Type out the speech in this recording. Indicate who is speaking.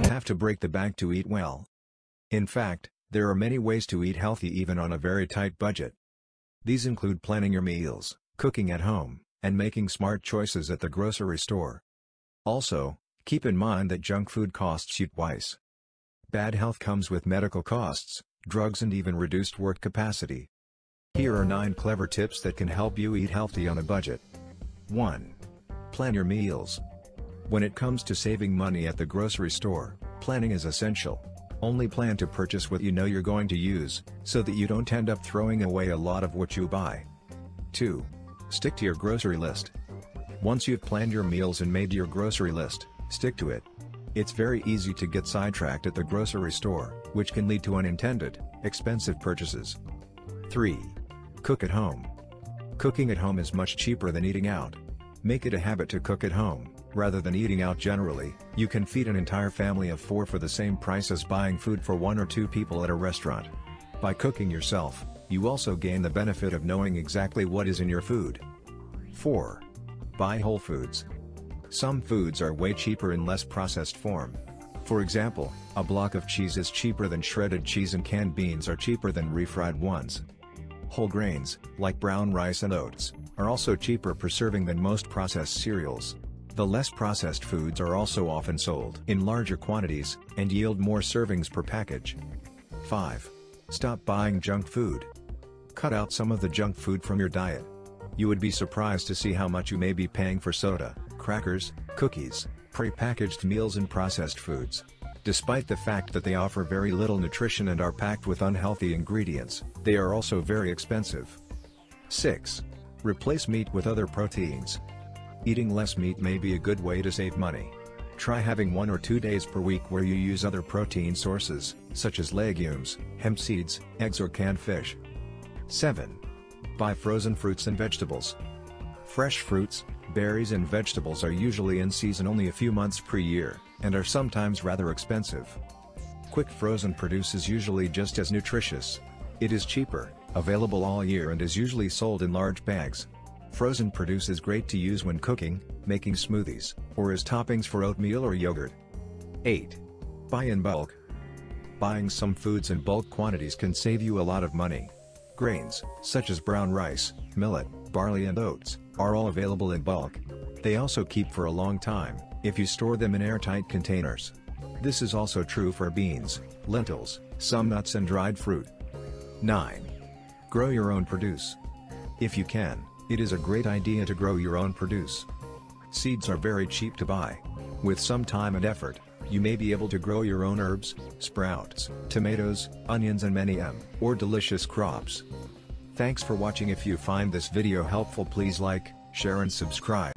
Speaker 1: don't have to break the bank to eat well. In fact, there are many ways to eat healthy even on a very tight budget. These include planning your meals, cooking at home, and making smart choices at the grocery store. Also, keep in mind that junk food costs you twice. Bad health comes with medical costs, drugs and even reduced work capacity. Here are 9 clever tips that can help you eat healthy on a budget. 1. Plan your meals. When it comes to saving money at the grocery store, planning is essential. Only plan to purchase what you know you're going to use, so that you don't end up throwing away a lot of what you buy. 2. Stick to your grocery list. Once you've planned your meals and made your grocery list, stick to it. It's very easy to get sidetracked at the grocery store, which can lead to unintended, expensive purchases. 3. Cook at home. Cooking at home is much cheaper than eating out. Make it a habit to cook at home, rather than eating out generally. You can feed an entire family of 4 for the same price as buying food for 1 or 2 people at a restaurant. By cooking yourself, you also gain the benefit of knowing exactly what is in your food. 4. Buy whole foods. Some foods are way cheaper in less processed form. For example, a block of cheese is cheaper than shredded cheese and canned beans are cheaper than refried ones. Whole grains, like brown rice and oats, are also cheaper per serving than most processed cereals. The less processed foods are also often sold in larger quantities, and yield more servings per package. 5. Stop buying junk food. Cut out some of the junk food from your diet. You would be surprised to see how much you may be paying for soda, crackers, cookies, pre-packaged meals and processed foods. Despite the fact that they offer very little nutrition and are packed with unhealthy ingredients, they are also very expensive. 6. Replace meat with other proteins. Eating less meat may be a good way to save money. Try having 1 or 2 days per week where you use other protein sources, such as legumes, hemp seeds, eggs or canned fish. 7. Buy frozen fruits and vegetables. Fresh fruits, berries and vegetables are usually in season only a few months per year, and are sometimes rather expensive. Quick frozen produce is usually just as nutritious. It is cheaper, available all year and is usually sold in large bags. Frozen produce is great to use when cooking, making smoothies, or as toppings for oatmeal or yogurt. 8. Buy in bulk. Buying some foods in bulk quantities can save you a lot of money. Grains, such as brown rice, millet, barley and oats, are all available in bulk. They also keep for a long time, if you store them in airtight containers. This is also true for beans, lentils, some nuts and dried fruit. 9. Grow your own produce. If you can, it is a great idea to grow your own produce. Seeds are very cheap to buy. With some time and effort, you may be able to grow your own herbs, sprouts, tomatoes, onions and many more delicious crops. Thanks for watching. If you find this video helpful, please like, share and subscribe.